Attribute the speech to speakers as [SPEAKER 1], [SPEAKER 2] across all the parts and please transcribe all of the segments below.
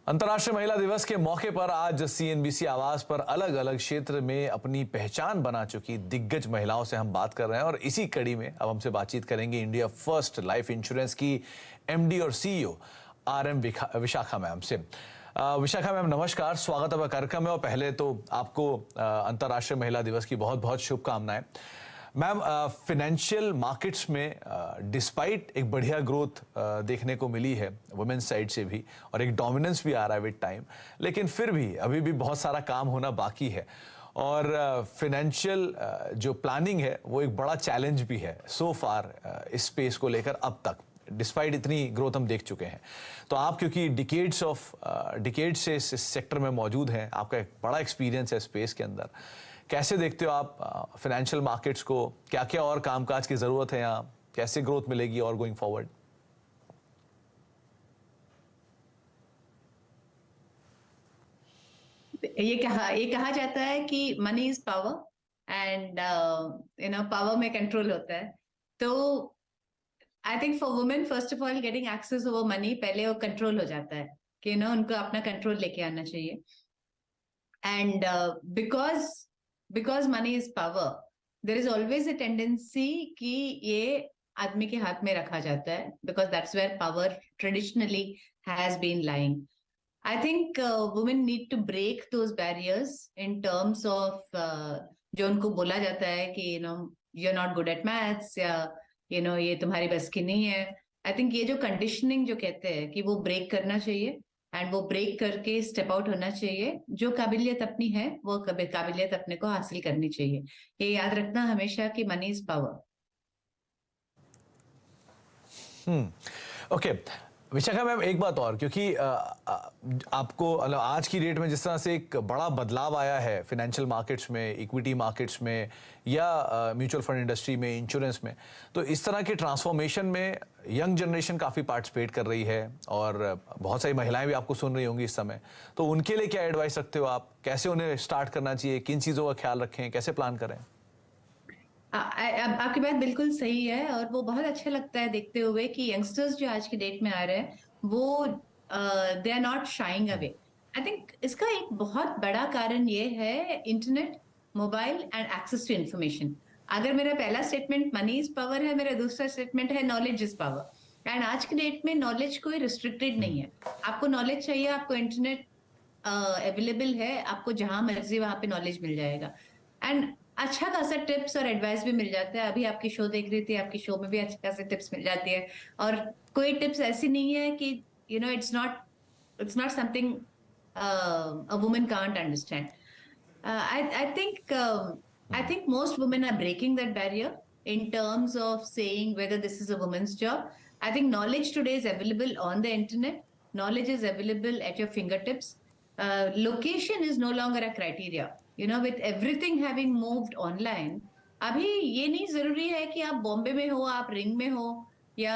[SPEAKER 1] अंतर्राष्ट्रीय महिला दिवस के मौके पर आज सीएनबीसी आवास पर अलग अलग क्षेत्र में अपनी पहचान बना चुकी दिग्गज महिलाओं से हम बात कर रहे हैं और इसी कड़ी में अब हमसे बातचीत करेंगे इंडिया फर्स्ट लाइफ इंश्योरेंस की एमडी और सीईओ आरएम विशाखा मैम से। विशाखा मैम नमस्कार, स्वागत है कार्यक्रम में। और पहले तो आपको अंतर्राष्ट्रीय महिला दिवस की बहुत बहुत शुभकामनाएं। मैम, फाइनेंशियल मार्केट्स में डिस्पाइट एक बढ़िया ग्रोथ देखने को मिली है वुमेन्स साइड से भी और एक डोमिनेंस भी आ रहा है विद टाइम, लेकिन फिर भी अभी भी बहुत सारा काम होना बाकी है और फाइनेंशियल जो प्लानिंग है वो एक बड़ा चैलेंज भी है सो फार इस स्पेस को लेकर अब तक, डिस्पाइट इतनी ग्रोथ हम देख चुके हैं। तो आप क्योंकि डिकेड्स से इस सेक्टर में मौजूद हैं, आपका एक बड़ा एक्सपीरियंस है स्पेस के अंदर, कैसे देखते हो आप फाइनेंशियल मार्केट्स को? क्या क्या और कामकाज की जरूरत है यहाँ, कैसे ग्रोथ मिलेगी और गोइंग फॉरवर्ड?
[SPEAKER 2] ये कहा जाता है कि money is power and power में कंट्रोल होता है। तो I think for women first of all getting access over money पहले वो कंट्रोल हो जाता है कि उनको अपना कंट्रोल लेके आना चाहिए। And because money is power, there is always a tendency कि ये आदमी के हाथ में रखा जाता है, because that's where power traditionally has been lying. I think women need to break those barriers in terms of जो उनको बोला जाता है कि you're not good at maths या ये तुम्हारी बस की नहीं है। I think ये जो conditioning जो कहते हैं कि वो break करना चाहिए and वो break करके step out होना चाहिए। जो काबिलियत अपनी है वो काबिलियत अपने को हासिल करनी चाहिए। ये याद रखना हमेशा कि money is power।
[SPEAKER 1] Okay Vishakha ma'am, एक बात और, क्योंकि आपको आज की डेट में जिस तरह से एक बड़ा बदलाव आया है फाइनेंशियल मार्केट्स में, इक्विटी मार्केट्स में या म्यूचुअल फंड इंडस्ट्री में, इंश्योरेंस में, तो इस तरह के ट्रांसफॉर्मेशन में यंग जनरेशन काफ़ी पार्टिसिपेट कर रही है और बहुत सारी महिलाएं भी आपको सुन रही होंगी इस समय। तो उनके लिए क्या एडवाइस रखते हो आप? कैसे उन्हें स्टार्ट करना चाहिए, किन चीज़ों का ख्याल रखें, कैसे प्लान करें?
[SPEAKER 2] आपकी बात बिल्कुल सही है और वो बहुत अच्छा लगता है देखते हुए कि यंगस्टर्स जो आज की डेट में आ रहे हैं वो they are not shying away. I think इसका एक बहुत बड़ा कारण ये है internet, mobile and access to information. अगर मेरा पहला स्टेटमेंट मनी इज पावर है, मेरा दूसरा स्टेटमेंट है नॉलेज इज पावर। एंड आज की डेट में नॉलेज कोई रिस्ट्रिक्टेड नहीं है। आपको नॉलेज चाहिए, आपको इंटरनेट अवेलेबल है, आपको जहां मर्जी वहां पे नॉलेज मिल जाएगा एंड अच्छा खासा टिप्स और एडवाइस भी मिल जाता है। अभी आपकी शो देख रही थी, आपकी शो में भी अच्छे खासे टिप्स मिल जाती है और कोई टिप्स ऐसी नहीं है कि it's not something a woman can't understand. I think most women are breaking that barrier in terms of saying whether this is a woman's job. I think knowledge today is available on the internet. Knowledge is available at your fingertips. Location is no longer a criteria. With everything having moved online, अभी ये नहीं जरूरी है कि आप बॉम्बे में हो, आप रिंग में हो या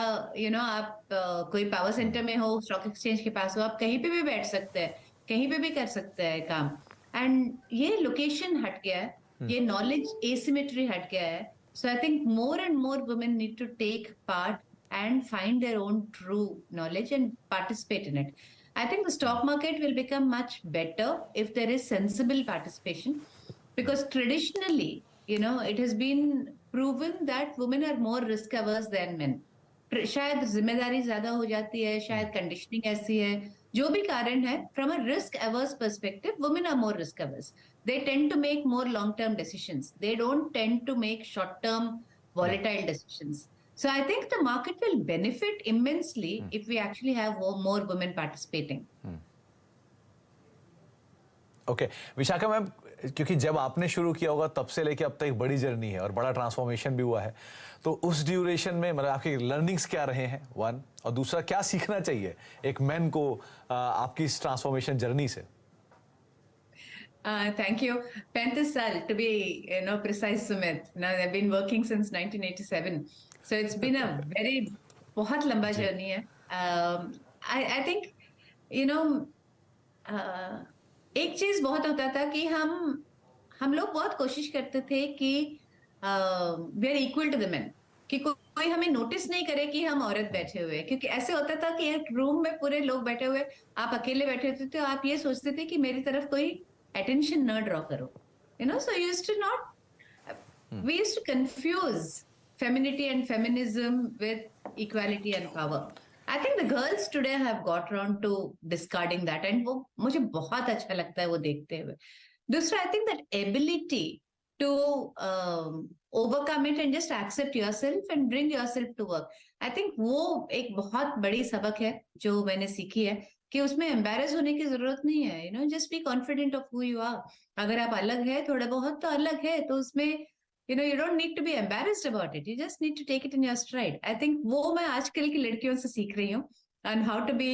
[SPEAKER 2] आप कोई पावर सेंटर में हो, स्टॉक एक्सचेंज के पास हो, आप कहीं पे भी बैठ सकते हैं, कहीं पे भी कर सकते हैं काम। एंड ये लोकेशन हट गया है, ये नॉलेज एसिमेट्री हट गया है। So I think more and more women need to take part and find their own true knowledge and participate in it. I think the stock market will become much better if there is sensible participation, because traditionally, it has been proven that women are more risk averse than men. शायद जिम्मेदारी ज्यादा हो जाती है, शायद conditioning ऐसी है, जो भी कारण है, from a risk averse perspective, women are more risk averse. They tend to make more long term decisions. They don't tend to make short term volatile decisions. So I think the market will benefit immensely if we actually have more women participating.
[SPEAKER 1] Okay Vishakha ma'am, क्योंकि जब आपने शुरू किया होगा तब से लेके अब तक एक बड़ी जर्नी है और बड़ा ट्रांसफॉर्मेशन भी हुआ है, तो उस ड्यूरेशन में मतलब आपके लर्निंग्स क्या रहे हैं, वन, और दूसरा क्या सीखना चाहिए एक मैन को आपकी इस ट्रांसफॉर्मेशन जर्नी से?
[SPEAKER 2] Thank you. 35 साल to be precise, Sumit. Now I've been working since 1987, so it's been a very बहुत लंबा जर्नी है। I think एक चीज बहुत होता था कि हम लोग बहुत कोशिश करते थे कि we are equal to the men, कि कोई हमें नोटिस नहीं करे कि हम औरत बैठे हुए हैं, क्योंकि ऐसे होता था कि एक रूम में पूरे लोग बैठे हुए, आप अकेले बैठे होते थे, आप ये सोचते थे कि मेरी तरफ कोई अटेंशन न ड्रॉ करो, so used to not, we used to confuse femininity and feminism with equality and power. I think the girls today have got around to discarding that, and वो मुझे बहुत अच्छा लगता है वो देखते हुए. दूसरा, I think that ability to overcome it and just accept yourself and bring yourself to work. I think वो एक बहुत बड़ी सबक है जो मैंने सीखी है कि उसमें एम्बेरस होने की जरूरत नहीं है. Just be confident of who you are. अगर आप अलग है थोड़ा बहुत तो अलग है, तो उसमें you don't need to be embarrassed about it. You just need to take it in your stride. I think वो मैं आजकल की लड़कियों से सीख रही हूँ, and how to be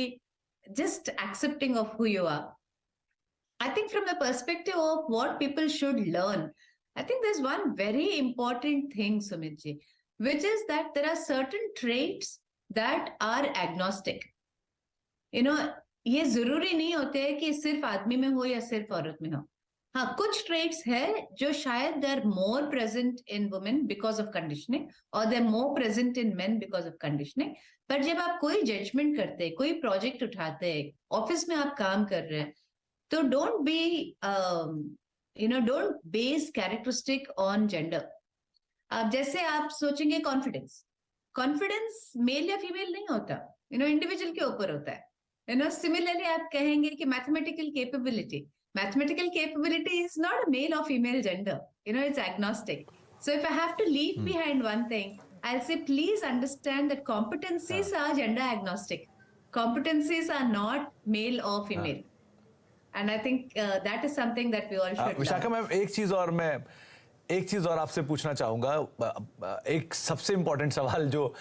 [SPEAKER 2] just accepting of who you are. I think from the perspective of what people should learn, I think there's one very important thing, Sumit ji, which is that there are certain traits that are agnostic. ये जरूरी नहीं होते है कि सिर्फ आदमी में हो या सिर्फ औरत में हो. हाँ, कुछ ट्रेट्स है जो शायद they are more present in women because of conditioning, और they are more present in men because of conditioning. पर जब आप कोई जजमेंट करते हैं, कोई प्रोजेक्ट उठाते हैं, ऑफिस में आप काम कर रहे हैं, तो don't base characteristic on gender. अब जैसे आप सोचेंगे कॉन्फिडेंस मेल या फीमेल नहीं होता, इंडिविजुअल के ऊपर होता है. सिमिलरली आप कहेंगे कि mathematical capability is not a male or female gender. It's agnostic. So if I have to leave behind one thing, I'll say, please understand that competencies are gender agnostic. Competencies are not male or female. And I think that is something that we all should
[SPEAKER 1] Vishakha ma'am, एक चीज और आपसे पूछना चाहूंगा. एक सबसे important सवाल जो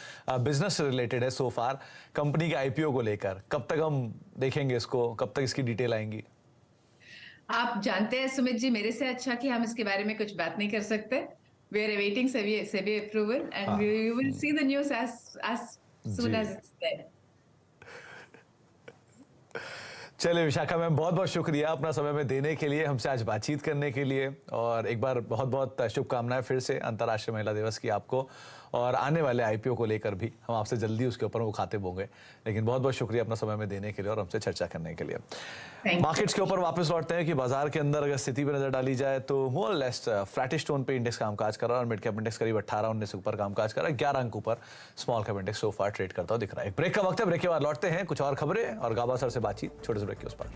[SPEAKER 1] बिजनेस से रिलेटेड है सो फार, कंपनी के आईपीओ को लेकर कब तक हम देखेंगे इसको, कब तक इसकी डिटेल आएंगी?
[SPEAKER 2] आप जानते हैं सुमित जी मेरे से अच्छा कि हम इसके बारे में कुछ बात नहीं कर सकते. We are awaiting SEBI approval, and you will see the news as soon as it's there.
[SPEAKER 1] चलिए विशाखा मैम, बहुत बहुत शुक्रिया अपना समय में देने के लिए, हमसे आज बातचीत करने के लिए, और एक बार बहुत बहुत शुभकामनाएं फिर से अंतर्राष्ट्रीय महिला दिवस की आपको, और आने वाले आईपीओ को लेकर भी हम आपसे जल्दी उसके ऊपर मुखातिब होंगे. लेकिन बहुत बहुत शुक्रिया अपना समय में देने के लिए और हमसे चर्चा करने के लिए. मार्केट्स के ऊपर वापस लौटते हैं कि बाजार के अंदर अगर स्थिति पर नजर डाली जाए तो मोर लेस फ्लैटिश टोन पे इंडेक्स कामकाज कर रहा है, और मिड कैप इंडेक्स करीब 18-19 के ऊपर कामकाज कर रहा है. 11 अंक ऊपर स्मॉल कैप इंडेक्स सो फार ट्रेड करता हुआ दिख रहा है. ब्रेक का वक्त है, ब्रेक के बाद लौटते हैं, कुछ और खबरें और गाबा सर से बातचीत छोटे से ब्रेक के उस पर.